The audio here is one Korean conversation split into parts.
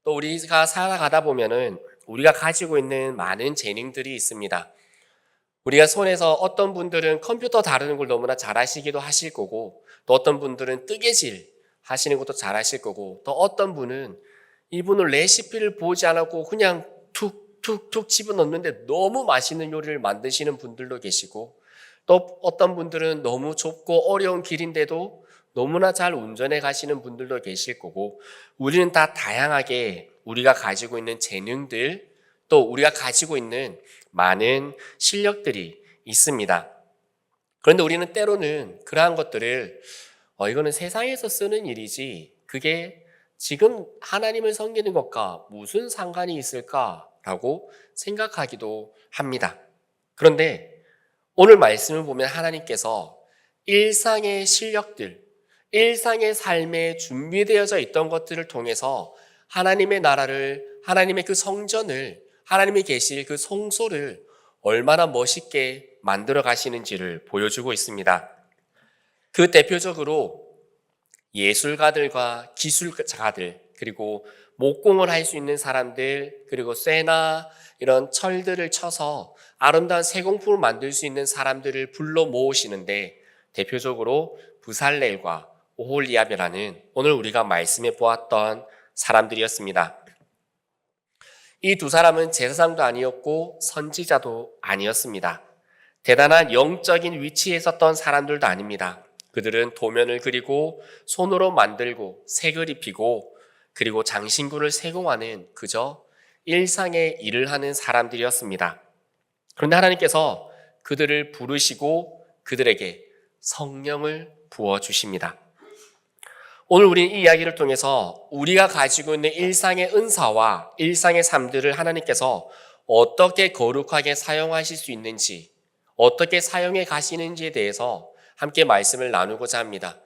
또 우리가 살아가다 보면은 우리가 가지고 있는 많은 재능들이 있습니다. 우리가 손에서 어떤 분들은 컴퓨터 다루는 걸 너무나 잘하시기도 하실 거고, 또 어떤 분들은 뜨개질 하시는 것도 잘하실 거고, 또 어떤 분은 이분은 레시피를 보지 않았고 그냥 툭툭툭 집어넣는데 너무 맛있는 요리를 만드시는 분들도 계시고, 또 어떤 분들은 너무 좁고 어려운 길인데도 너무나 잘 운전해 가시는 분들도 계실 거고, 우리는 다 다양하게 우리가 가지고 있는 재능들, 또 우리가 가지고 있는 많은 실력들이 있습니다. 그런데 우리는 때로는 그러한 것들을 이거는 세상에서 쓰는 일이지 그게 지금 하나님을 섬기는 것과 무슨 상관이 있을까라고 생각하기도 합니다. 그런데 오늘 말씀을 보면 하나님께서 일상의 실력들, 일상의 삶에 준비되어져 있던 것들을 통해서 하나님의 나라를, 하나님의 그 성전을, 하나님이 계실 그 성소를 얼마나 멋있게 만들어 가시는지를 보여주고 있습니다. 그 대표적으로 예술가들과 기술가들, 그리고 목공을 할 수 있는 사람들, 그리고 쇠나 이런 철들을 쳐서 아름다운 세공품을 만들 수 있는 사람들을 불러 모으시는데, 대표적으로 부살렐과 오홀리압이라는 오늘 우리가 말씀해 보았던 사람들이었습니다. 이 두 사람은 제사장도 아니었고 선지자도 아니었습니다. 대단한 영적인 위치에 있었던 사람들도 아닙니다. 그들은 도면을 그리고 손으로 만들고 색을 입히고 그리고 장신구를 세공하는 그저 일상의 일을 하는 사람들이었습니다. 그런데 하나님께서 그들을 부르시고 그들에게 성령을 부어주십니다. 오늘 우리는 이 이야기를 통해서 우리가 가지고 있는 일상의 은사와 일상의 삶들을 하나님께서 어떻게 거룩하게 사용하실 수 있는지, 어떻게 사용해 가시는지에 대해서 함께 말씀을 나누고자 합니다.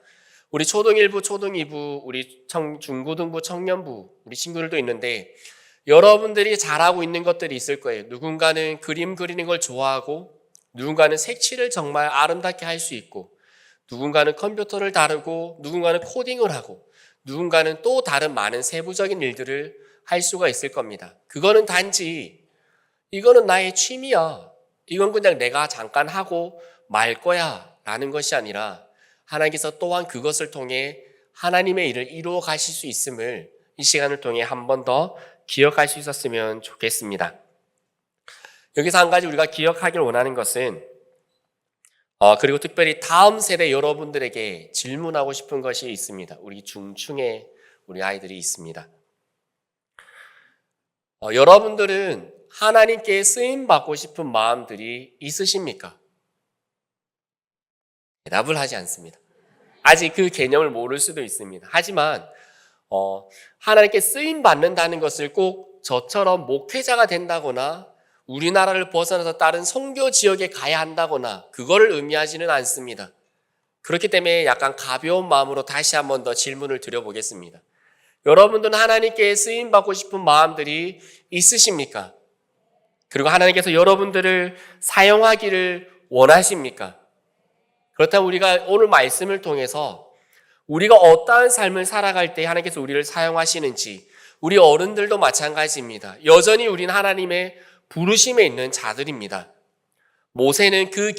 우리 초등 1부, 초등 2부, 우리 중고등부, 청년부, 우리 친구들도 있는데 여러분들이 잘하고 있는 것들이 있을 거예요. 누군가는 그림 그리는 걸 좋아하고, 누군가는 색칠을 정말 아름답게 할 수 있고, 누군가는 컴퓨터를 다루고, 누군가는 코딩을 하고, 누군가는 또 다른 많은 세부적인 일들을 할 수가 있을 겁니다. 그거는 단지 이거는 나의 취미야, 이건 그냥 내가 잠깐 하고 말 거야 라는 것이 아니라 하나님께서 또한 그것을 통해 하나님의 일을 이루어 가실 수 있음을 이 시간을 통해 한 번 더 기억할 수 있었으면 좋겠습니다. 여기서 한 가지 우리가 기억하길 원하는 것은 그리고 특별히 다음 세대 여러분들에게 질문하고 싶은 것이 있습니다. 우리 중층에 우리 아이들이 있습니다. 여러분들은 하나님께 쓰임받고 싶은 마음들이 있으십니까? 대답을 하지 않습니다. 아직 그 개념을 모를 수도 있습니다. 하지만 하나님께 쓰임받는다는 것을 꼭 저처럼 목회자가 된다거나 우리나라를 벗어나서 다른 선교 지역에 가야 한다거나 그거를 의미하지는 않습니다. 그렇기 때문에 약간 가벼운 마음으로 다시 한 번 더 질문을 드려보겠습니다. 여러분들은 하나님께 쓰임받고 싶은 마음들이 있으십니까? 그리고 하나님께서 여러분들을 사용하기를 원하십니까? 그렇다면 우리가 오늘 말씀을 통해서 우리가 어떠한 삶을 살아갈 때 하나님께서 우리를 사용하시는지, 우리 어른들도 마찬가지입니다. 여전히 우리는 하나님의 부르심에 있는 자들입니다. 모세는 그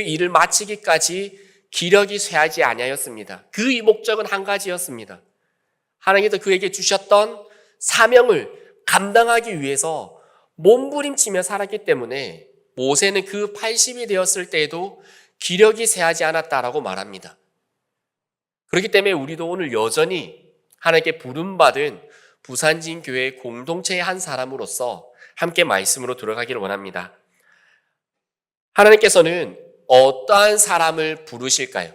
일을 마치기까지 기력이 쇠하지 아니하였습니다. 그 목적은 한 가지였습니다. 하나님께서 그에게 주셨던 사명을 감당하기 위해서 몸부림치며 살았기 때문에 모세는 그 80이 되었을 때에도 기력이 쇠하지 않았다라고 말합니다. 그렇기 때문에 우리도 오늘 여전히 하나님께 부름받은 부산진교회 공동체의 한 사람으로서 함께 말씀으로 들어가기를 원합니다. 하나님께서는 어떠한 사람을 부르실까요?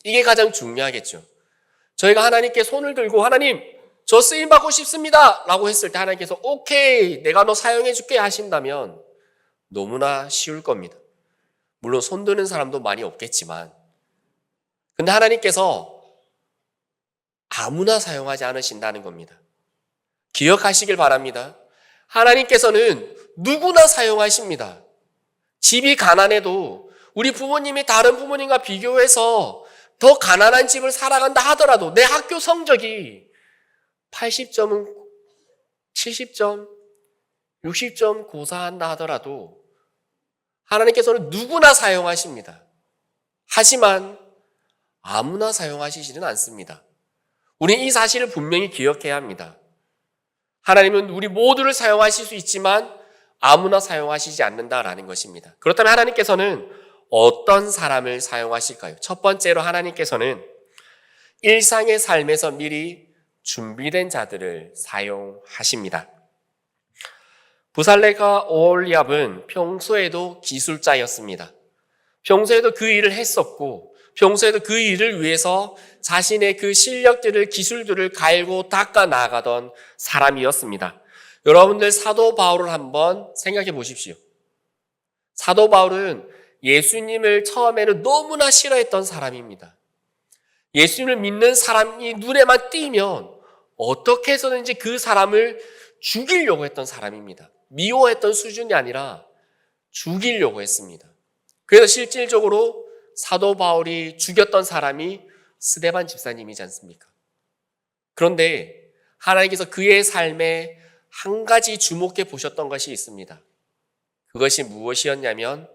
이게 가장 중요하겠죠. 저희가 하나님께 손을 들고 하나님 저 쓰임받고 싶습니다 라고 했을 때 하나님께서 오케이 내가 너 사용해 줄게 하신다면 너무나 쉬울 겁니다. 물론 손 드는 사람도 많이 없겠지만, 근데 하나님께서 아무나 사용하지 않으신다는 겁니다. 기억하시길 바랍니다. 하나님께서는 누구나 사용하십니다. 집이 가난해도 우리 부모님이 다른 부모님과 비교해서 더 가난한 집을 살아간다 하더라도 내 학교 성적이 80점은 70점, 60점 고사한다 하더라도 하나님께서는 누구나 사용하십니다. 하지만 아무나 사용하시지는 않습니다. 우리는 이 사실을 분명히 기억해야 합니다. 하나님은 우리 모두를 사용하실 수 있지만 아무나 사용하시지 않는다라는 것입니다. 그렇다면 하나님께서는 어떤 사람을 사용하실까요? 첫 번째로 하나님께서는 일상의 삶에서 미리 준비된 자들을 사용하십니다. 부살레가 오홀리압은 평소에도 기술자였습니다. 평소에도 그 일을 했었고 평소에도 그 일을 위해서 자신의 그 실력들을 기술들을 갈고 닦아 나가던 사람이었습니다. 여러분들 사도 바울을 한번 생각해 보십시오. 사도 바울은 예수님을 처음에는 너무나 싫어했던 사람입니다. 예수님을 믿는 사람이 눈에만 띄면 어떻게 해서든지 그 사람을 죽이려고 했던 사람입니다. 미워했던 수준이 아니라 죽이려고 했습니다. 그래서 실질적으로 사도 바울이 죽였던 사람이 스데반 집사님이지 않습니까? 그런데 하나님께서 그의 삶에 한 가지 주목해 보셨던 것이 있습니다. 그것이 무엇이었냐면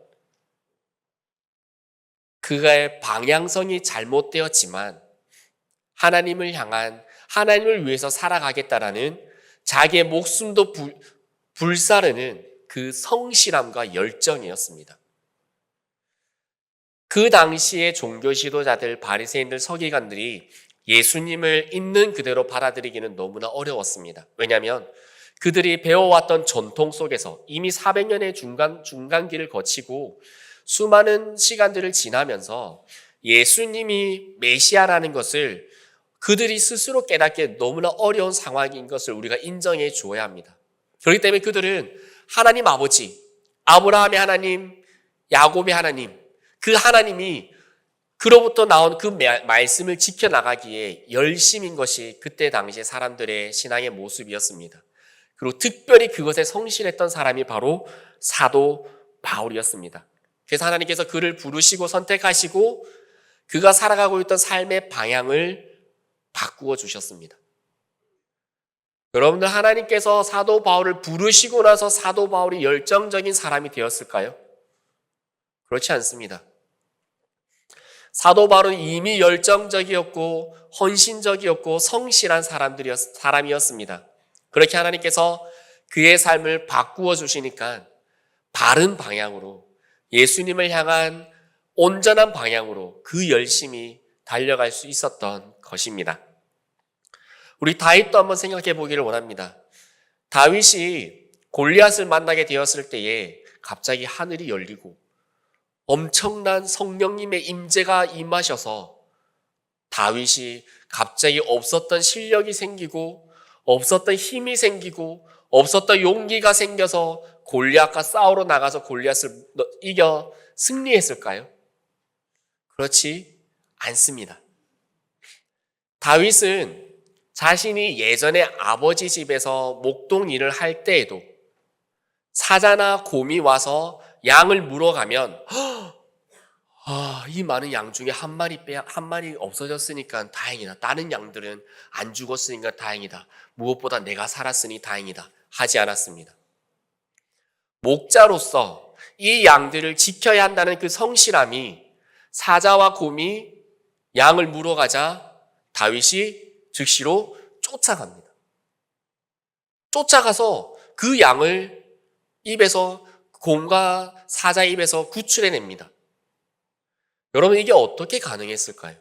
그의 방향성이 잘못되었지만 하나님을 향한 하나님을 위해서 살아가겠다라는 자기의 목숨도 불사르는 그 성실함과 열정이었습니다. 그 당시의 종교 지도자들, 바리새인들, 서기관들이 예수님을 있는 그대로 받아들이기는 너무나 어려웠습니다. 왜냐하면 그들이 배워왔던 전통 속에서 이미 400년의 중간기를 거치고 수많은 시간들을 지나면서 예수님이 메시아라는 것을 그들이 스스로 깨닫기에 너무나 어려운 상황인 것을 우리가 인정해 주어야 합니다. 그렇기 때문에 그들은 하나님 아버지, 아브라함의 하나님, 야곱의 하나님, 그 하나님이 그로부터 나온 그 말씀을 지켜나가기에 열심인 것이 그때 당시 사람들의 신앙의 모습이었습니다. 그리고 특별히 그것에 성실했던 사람이 바로 사도 바울이었습니다. 그래서 하나님께서 그를 부르시고 선택하시고 그가 살아가고 있던 삶의 방향을 바꾸어 주셨습니다. 여러분들 하나님께서 사도 바울을 부르시고 나서 사도 바울이 열정적인 사람이 되었을까요? 그렇지 않습니다. 사도 바울은 이미 열정적이었고 헌신적이었고 성실한 사람이었습니다. 그렇게 하나님께서 그의 삶을 바꾸어 주시니까 바른 방향으로 예수님을 향한 온전한 방향으로 그 열심히 달려갈 수 있었던 것입니다. 우리 다윗도 한번 생각해 보기를 원합니다. 다윗이 골리앗을 만나게 되었을 때에 갑자기 하늘이 열리고 엄청난 성령님의 임재가 임하셔서 다윗이 갑자기 없었던 실력이 생기고 없었던 힘이 생기고 없었던 용기가 생겨서 골리앗과 싸우러 나가서 골리앗을 이겨 승리했을까요? 그렇지 않습니다. 다윗은 자신이 예전에 아버지 집에서 목동 일을 할 때에도 사자나 곰이 와서 양을 물어가면 이 많은 양 중에 한 마리 없어졌으니까 다행이다. 다른 양들은 안 죽었으니까 다행이다. 무엇보다 내가 살았으니 다행이다. 하지 않았습니다. 목자로서 이 양들을 지켜야 한다는 그 성실함이 사자와 곰이 양을 물어가자 다윗이 즉시로 쫓아갑니다. 쫓아가서 그 양을 입에서 곰과 사자 입에서 구출해냅니다. 여러분 이게 어떻게 가능했을까요?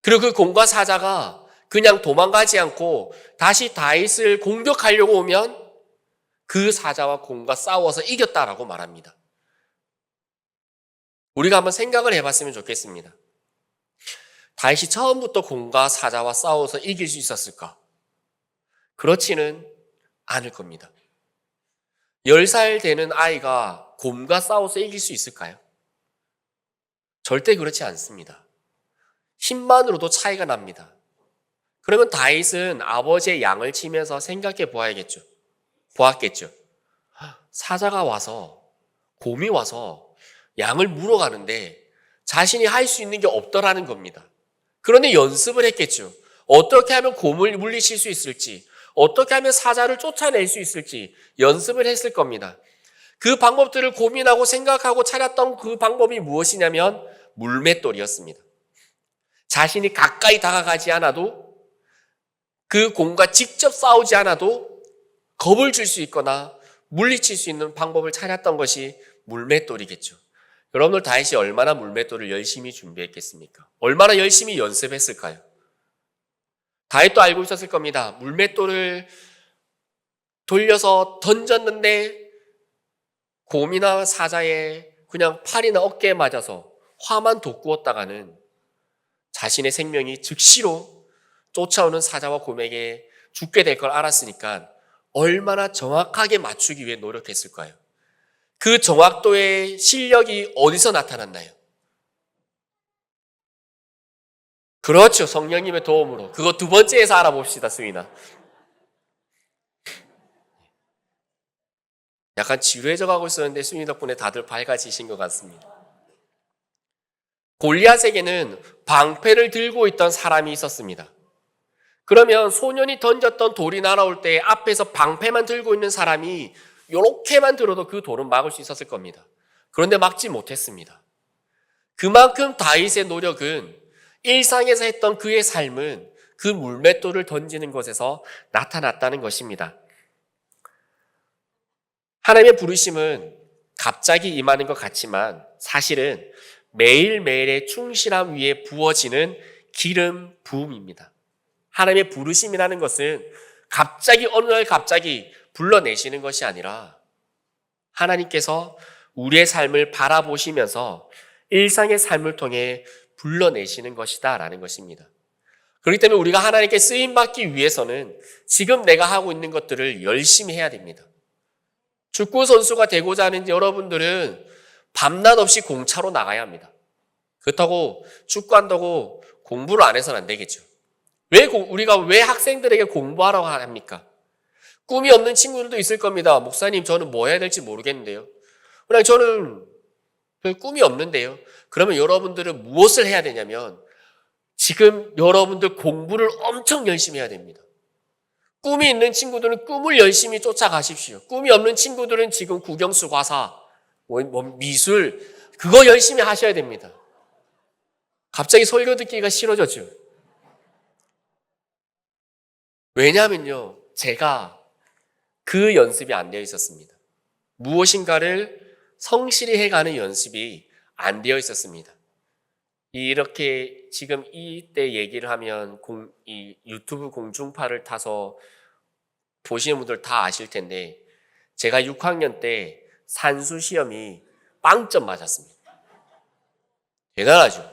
그리고 그 곰과 사자가 그냥 도망가지 않고 다시 다윗을 공격하려고 오면 그 사자와 곰과 싸워서 이겼다라고 말합니다. 우리가 한번 생각을 해봤으면 좋겠습니다. 다윗이 처음부터 곰과 사자와 싸워서 이길 수 있었을까? 그렇지는 않을 겁니다. 10살 되는 아이가 곰과 싸워서 이길 수 있을까요? 절대 그렇지 않습니다. 힘만으로도 차이가 납니다. 그러면 다윗은 아버지의 양을 치면서 생각해 보았겠죠. 사자가 와서, 곰이 와서 양을 물어가는데 자신이 할 수 있는 게 없더라는 겁니다. 그런데 연습을 했겠죠. 어떻게 하면 곰을 물리칠 수 있을지, 어떻게 하면 사자를 쫓아낼 수 있을지 연습을 했을 겁니다. 그 방법들을 고민하고 생각하고 찾았던 그 방법이 무엇이냐면 물맷돌이었습니다. 자신이 가까이 다가가지 않아도 그 공과 직접 싸우지 않아도 겁을 줄 수 있거나 물리칠 수 있는 방법을 찾았던 것이 물맷돌이겠죠. 여러분들 다윗이 얼마나 물맷돌을 열심히 준비했겠습니까? 얼마나 열심히 연습했을까요? 다윗도 알고 있었을 겁니다. 물맷돌을 돌려서 던졌는데 곰이나 사자의 그냥 팔이나 어깨에 맞아서 화만 돋구었다가는 자신의 생명이 즉시로 쫓아오는 사자와 곰에게 죽게 될 걸 알았으니까 얼마나 정확하게 맞추기 위해 노력했을까요? 그 정확도의 실력이 어디서 나타났나요? 그렇죠. 성령님의 도움으로. 그거 두 번째에서 알아봅시다, 수인아. 약간 지루해져 가고 있었는데 수인 덕분에 다들 밝아지신 것 같습니다. 골리앗에게는 방패를 들고 있던 사람이 있었습니다. 그러면 소년이 던졌던 돌이 날아올 때 앞에서 방패만 들고 있는 사람이 이렇게만 들어도 그 돌은 막을 수 있었을 겁니다. 그런데 막지 못했습니다. 그만큼 다윗의 노력은 일상에서 했던 그의 삶은 그 물맷돌을 던지는 것에서 나타났다는 것입니다. 하나님의 부르심은 갑자기 임하는 것 같지만 사실은 매일매일의 충실함 위에 부어지는 기름 부음입니다. 하나님의 부르심이라는 것은 갑자기 어느 날 갑자기 불러내시는 것이 아니라 하나님께서 우리의 삶을 바라보시면서 일상의 삶을 통해 불러내시는 것이다 라는 것입니다. 그렇기 때문에 우리가 하나님께 쓰임받기 위해서는 지금 내가 하고 있는 것들을 열심히 해야 됩니다. 축구 선수가 되고자 하는 여러분들은 밤낮 없이 공차로 나가야 합니다. 그렇다고 축구한다고 공부를 안 해서는 안 되겠죠. 우리가 왜 학생들에게 공부하라고 합니까? 꿈이 없는 친구들도 있을 겁니다. 목사님, 저는 뭐 해야 될지 모르겠는데요. 그냥 저는 꿈이 없는데요. 그러면 여러분들은 무엇을 해야 되냐면 지금 여러분들 공부를 엄청 열심히 해야 됩니다. 꿈이 있는 친구들은 꿈을 열심히 쫓아가십시오. 꿈이 없는 친구들은 지금 국영수 과사, 미술 그거 열심히 하셔야 됩니다. 갑자기 설교 듣기가 싫어졌죠. 왜냐하면요, 제가 그 연습이 안 되어 있었습니다. 무엇인가를 성실히 해가는 연습이 안 되어 있었습니다. 이렇게 지금 이때 얘기를 하면 이 유튜브 공중파를 타서 보시는 분들 다 아실 텐데 제가 6학년 때 산수 시험이 빵점 맞았습니다. 대단하죠?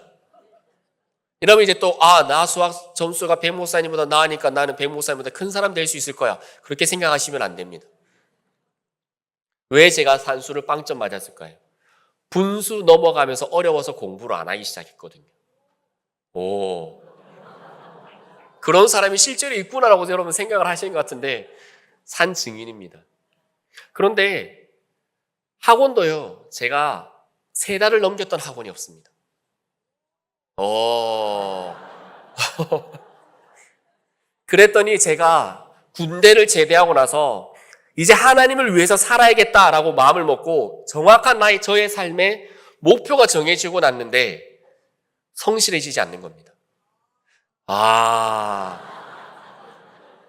이러면 이제 또 나 수학 점수가 백 목사님보다 나으니까 나는 백 목사님보다 큰 사람 될 수 있을 거야. 그렇게 생각하시면 안 됩니다. 왜 제가 산수를 빵점 맞았을까요? 분수 넘어가면서 어려워서 공부를 안 하기 시작했거든요. 오, 그런 사람이 실제로 있구나라고 여러분 생각을 하시는 것 같은데 산 증인입니다. 그런데 학원도요, 제가 3달을 넘겼던 학원이 없습니다. 그랬더니 제가 군대를 제대하고 나서 이제 하나님을 위해서 살아야겠다라고 마음을 먹고 정확한 저의 삶의 목표가 정해지고 났는데 성실해지지 않는 겁니다.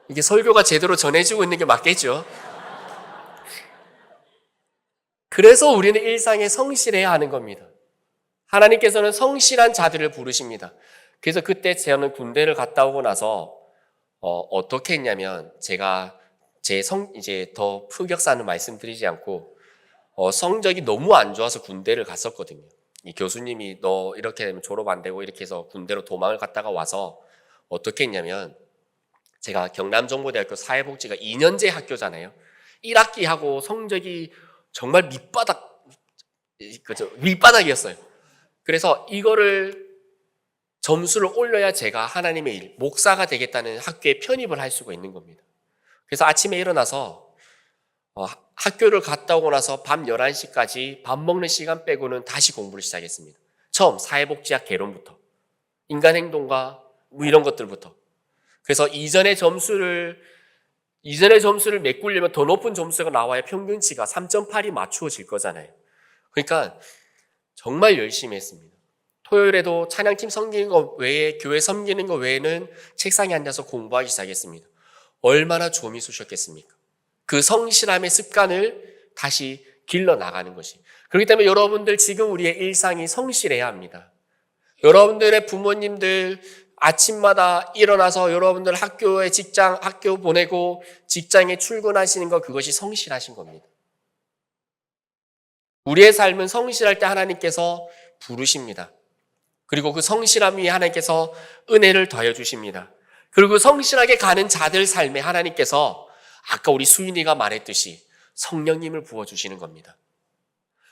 이게 설교가 제대로 전해지고 있는 게 맞겠죠? 그래서 우리는 일상에 성실해야 하는 겁니다. 하나님께서는 성실한 자들을 부르십니다. 그래서 그때 저는 군대를 갔다 오고 나서 어떻게 했냐면 제가 이제 더 흑역사는 말씀드리지 않고 성적이 너무 안 좋아서 군대를 갔었거든요. 이 교수님이 너 이렇게 되면 졸업 안 되고 이렇게 해서 군대로 도망을 갔다가 와서 어떻게 했냐면 제가 경남정보대학교 사회복지가 2년제 학교잖아요. 1학기 하고 성적이 정말 밑바닥이었어요. 그래서 이거를 점수를 올려야 제가 하나님의 일, 목사가 되겠다는 학교에 편입을 할 수가 있는 겁니다. 그래서 아침에 일어나서 학교를 갔다 오고 나서 밤 11시까지 밥 먹는 시간 빼고는 다시 공부를 시작했습니다. 처음 사회복지학 개론부터 인간행동과 이런 것들부터. 그래서 이전의 점수를 이전의 점수를 메꾸려면 더 높은 점수가 나와야 평균치가 3.8이 맞추어질 거잖아요. 그러니까 정말 열심히 했습니다. 토요일에도 찬양팀 섬기는 거 외에, 교회 섬기는 거 외에는 책상에 앉아서 공부하기 시작했습니다. 얼마나 좀이 쑤셨겠습니까? 그 성실함의 습관을 다시 길러 나가는 것이. 그렇기 때문에 여러분들 지금 우리의 일상이 성실해야 합니다. 여러분들의 부모님들 아침마다 일어나서 여러분들 학교에 학교 보내고 직장에 출근하시는 거, 그것이 성실하신 겁니다. 우리의 삶은 성실할 때 하나님께서 부르십니다. 그리고 그 성실함 위에 하나님께서 은혜를 더해 주십니다. 그리고 성실하게 가는 자들 삶에 하나님께서 아까 우리 수인이가 말했듯이 성령님을 부어주시는 겁니다.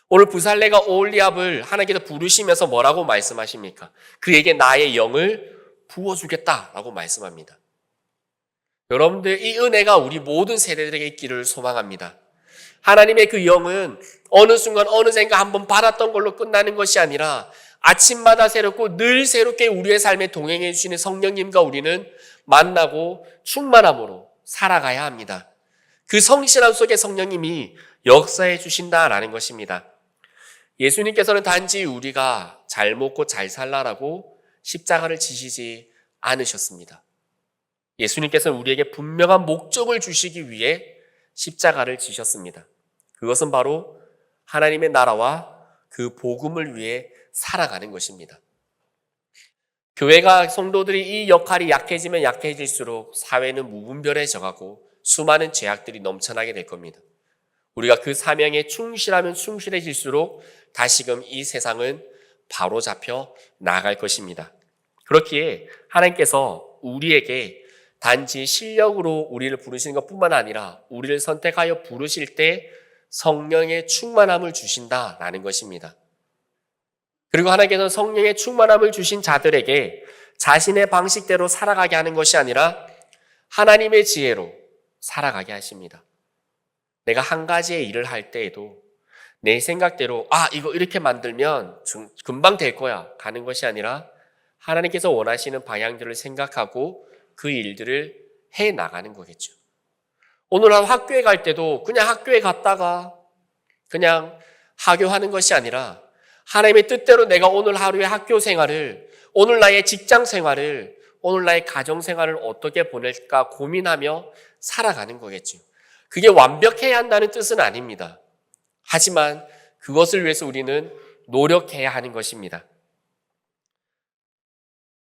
오늘 부살레가 오홀리압을 하나님께서 부르시면서 뭐라고 말씀하십니까? 그에게 나의 영을 부어주겠다라고 말씀합니다. 여러분들, 이 은혜가 우리 모든 세대들에게 있기를 소망합니다. 하나님의 그 영은 어느 순간 어느샌가 한번 받았던 걸로 끝나는 것이 아니라 아침마다 새롭고 늘 새롭게 우리의 삶에 동행해 주시는 성령님과 우리는 만나고 충만함으로 살아가야 합니다. 그 성실함 속에 성령님이 역사해 주신다라는 것입니다. 예수님께서는 단지 우리가 잘 먹고 잘 살라라고 십자가를 지시지 않으셨습니다. 예수님께서는 우리에게 분명한 목적을 주시기 위해 십자가를 지셨습니다. 그것은 바로 하나님의 나라와 그 복음을 위해 살아가는 것입니다. 교회가, 성도들이 이 역할이 약해지면 약해질수록 사회는 무분별해져가고 수많은 죄악들이 넘쳐나게 될 겁니다. 우리가 그 사명에 충실하면 충실해질수록 다시금 이 세상은 바로잡혀 나갈 것입니다. 그렇기에 하나님께서 우리에게 단지 실력으로 우리를 부르시는 것뿐만 아니라 우리를 선택하여 부르실 때 성령의 충만함을 주신다라는 것입니다. 그리고 하나님께서는 성령의 충만함을 주신 자들에게 자신의 방식대로 살아가게 하는 것이 아니라 하나님의 지혜로 살아가게 하십니다. 내가 한 가지의 일을 할 때에도 내 생각대로 이거 이렇게 만들면 금방 될 거야 가는 것이 아니라 하나님께서 원하시는 방향들을 생각하고 그 일들을 해 나가는 거겠죠. 오늘 학교에 갈 때도 그냥 학교에 갔다가 그냥 하교하는 것이 아니라 하나님의 뜻대로 내가 오늘 하루의 학교 생활을, 오늘 나의 직장 생활을, 오늘 나의 가정 생활을 어떻게 보낼까 고민하며 살아가는 거겠죠. 그게 완벽해야 한다는 뜻은 아닙니다. 하지만 그것을 위해서 우리는 노력해야 하는 것입니다.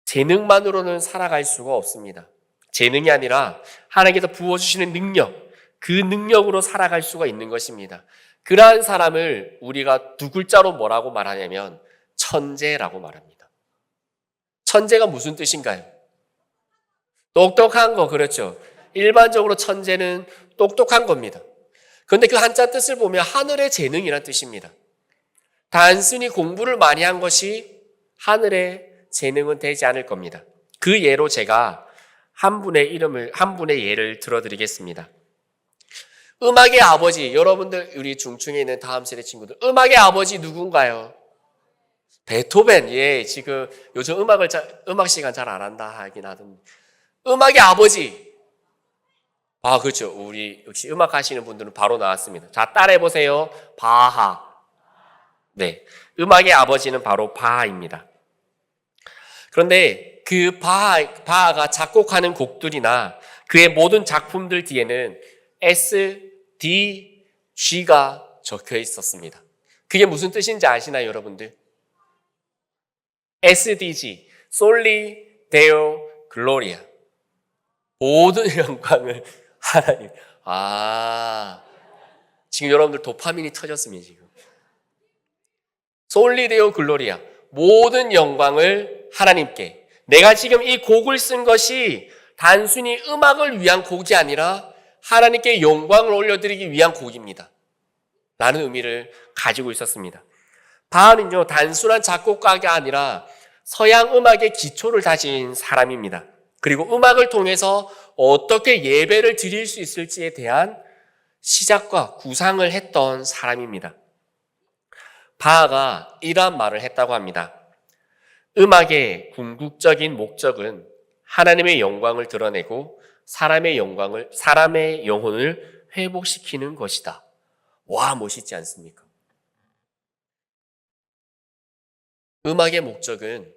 재능만으로는 살아갈 수가 없습니다. 재능이 아니라 하나님께서 부어주시는 능력, 그 능력으로 살아갈 수가 있는 것입니다. 그러한 사람을 우리가 두 글자로 뭐라고 말하냐면 천재라고 말합니다. 천재가 무슨 뜻인가요? 똑똑한 거, 그렇죠. 일반적으로 천재는 똑똑한 겁니다. 그런데 그 한자 뜻을 보면 하늘의 재능이란 뜻입니다. 단순히 공부를 많이 한 것이 하늘의 재능은 되지 않을 겁니다. 그 예로 제가 한 분의 예를 들어드리겠습니다. 음악의 아버지, 여러분들 우리 중층에 있는 다음 세대 친구들, 음악의 아버지 누군가요? 베토벤. 예, 지금 요즘 음악 시간 잘 안 한다 하긴 하던데. 음악의 아버지. 그렇죠. 우리 역시 음악 하시는 분들은 바로 나왔습니다. 자, 따라해 보세요. 바하. 네, 음악의 아버지는 바로 바하입니다. 그런데 그 바하가 작곡하는 곡들이나 그의 모든 작품들 뒤에는 SDG가 적혀 있었습니다. 그게 무슨 뜻인지 아시나요, 여러분들? SDG, Soli Deo Gloria. 모든 영광을 하나님. 지금 여러분들 도파민이 터졌습니다, 지금. Soli Deo Gloria. 모든 영광을 하나님께. 내가 지금 이 곡을 쓴 것이 단순히 음악을 위한 곡이 아니라 하나님께 영광을 올려드리기 위한 곡입니다. 라는 의미를 가지고 있었습니다. 바하는요, 단순한 작곡가가 아니라 서양 음악의 기초를 다진 사람입니다. 그리고 음악을 통해서 어떻게 예배를 드릴 수 있을지에 대한 시작과 구상을 했던 사람입니다. 바하가 이러한 말을 했다고 합니다. 음악의 궁극적인 목적은 하나님의 영광을 드러내고 사람의 영혼을 회복시키는 것이다. 와, 멋있지 않습니까? 음악의 목적은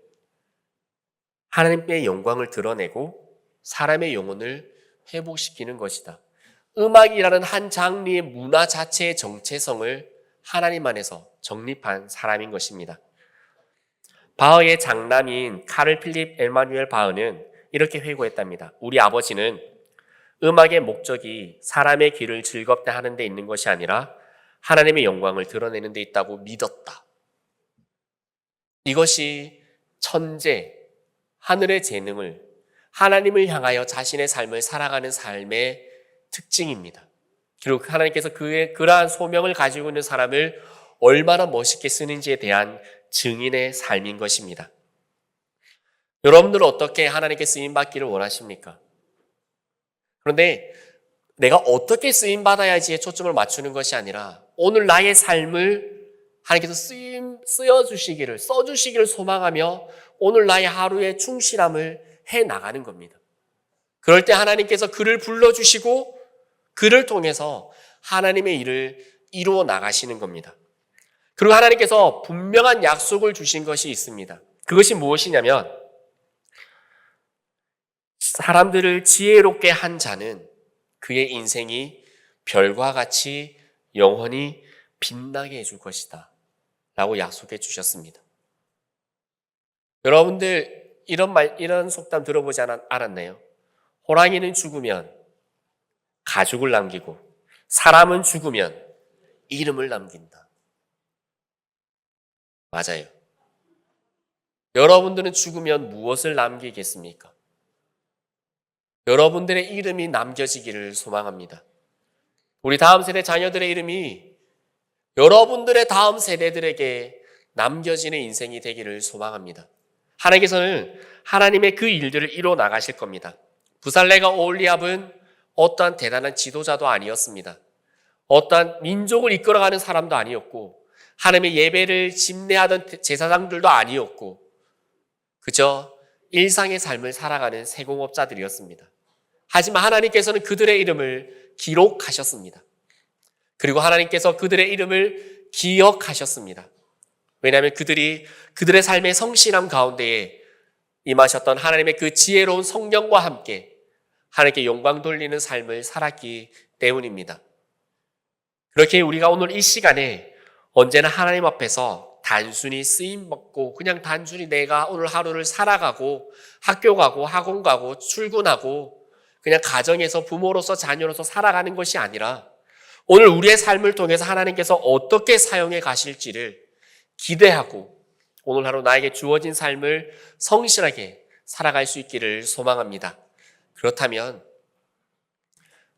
하나님의 영광을 드러내고 사람의 영혼을 회복시키는 것이다. 음악이라는 한 장르의 문화 자체의 정체성을 하나님 안에서 정립한 사람인 것입니다. 바흐의 장남인 카를 필립 에마누엘 바흐는 이렇게 회고했답니다. 우리 아버지는 음악의 목적이 사람의 귀를 즐겁게 하는 데 있는 것이 아니라 하나님의 영광을 드러내는 데 있다고 믿었다. 이것이 천재, 하늘의 재능을 하나님을 향하여 자신의 삶을 살아가는 삶의 특징입니다. 그리고 하나님께서 그러한 소명을 가지고 있는 사람을 얼마나 멋있게 쓰는지에 대한 증인의 삶인 것입니다. 여러분들은 어떻게 하나님께 쓰임받기를 원하십니까? 그런데 내가 어떻게 쓰임받아야지에 초점을 맞추는 것이 아니라 오늘 나의 삶을 하나님께서 써주시기를 소망하며 오늘 나의 하루의 충실함을 해나가는 겁니다. 그럴 때 하나님께서 그를 불러주시고 그를 통해서 하나님의 일을 이루어 나가시는 겁니다. 그리고 하나님께서 분명한 약속을 주신 것이 있습니다. 그것이 무엇이냐면 사람들을 지혜롭게 한 자는 그의 인생이 별과 같이 영원히 빛나게 해줄 것이다 라고 약속해 주셨습니다. 여러분들 이런 속담 들어보지 않았나요? 호랑이는 죽으면 가죽을 남기고 사람은 죽으면 이름을 남긴다. 맞아요. 여러분들은 죽으면 무엇을 남기겠습니까? 여러분들의 이름이 남겨지기를 소망합니다. 우리 다음 세대 자녀들의 이름이 여러분들의 다음 세대들에게 남겨지는 인생이 되기를 소망합니다. 하나님께서는 하나님의 그 일들을 이루어 나가실 겁니다. 부살레가 오홀리압은 어떠한 대단한 지도자도 아니었습니다. 어떠한 민족을 이끌어가는 사람도 아니었고 하나님의 예배를 집례하던 제사장들도 아니었고 그저 일상의 삶을 살아가는 세공업자들이었습니다. 하지만 하나님께서는 그들의 이름을 기록하셨습니다. 그리고 하나님께서 그들의 이름을 기억하셨습니다. 왜냐하면 그들의 삶의 성실함 가운데에 임하셨던 하나님의 그 지혜로운 성령과 함께 하나님께 영광 돌리는 삶을 살았기 때문입니다. 그렇게 우리가 오늘 이 시간에 언제나 하나님 앞에서 단순히 쓰임받고 그냥 단순히 내가 오늘 하루를 살아가고 학교 가고 학원 가고 출근하고 그냥 가정에서 부모로서 자녀로서 살아가는 것이 아니라 오늘 우리의 삶을 통해서 하나님께서 어떻게 사용해 가실지를 기대하고 오늘 하루 나에게 주어진 삶을 성실하게 살아갈 수 있기를 소망합니다. 그렇다면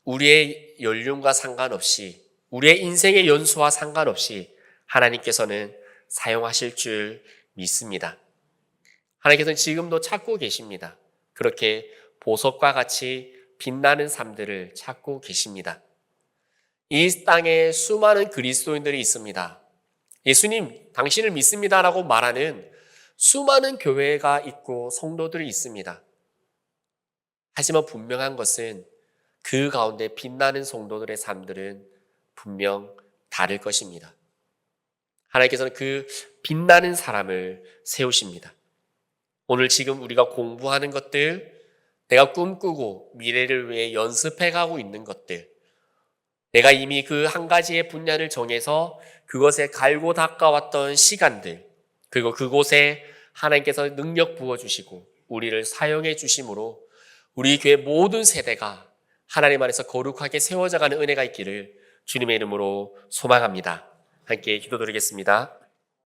우리의 연륜과 상관없이 우리의 인생의 연수와 상관없이 하나님께서는 사용하실 줄 믿습니다. 하나님께서는 지금도 찾고 계십니다. 그렇게 보석과 같이 빛나는 삶들을 찾고 계십니다. 이 땅에 수많은 그리스도인들이 있습니다. 예수님, 당신을 믿습니다라고 말하는 수많은 교회가 있고 성도들이 있습니다. 하지만 분명한 것은 그 가운데 빛나는 성도들의 삶들은 분명 다를 것입니다. 하나님께서는 그 빛나는 사람을 세우십니다. 오늘 지금 우리가 공부하는 것들, 내가 꿈꾸고 미래를 위해 연습해가고 있는 것들, 내가 이미 그 한 가지의 분야를 정해서 그것에 갈고 닦아왔던 시간들, 그리고 그곳에 하나님께서 능력 부어주시고 우리를 사용해 주심으로 우리 교회 모든 세대가 하나님 안에서 거룩하게 세워져가는 은혜가 있기를 주님의 이름으로 소망합니다. 함께 기도드리겠습니다.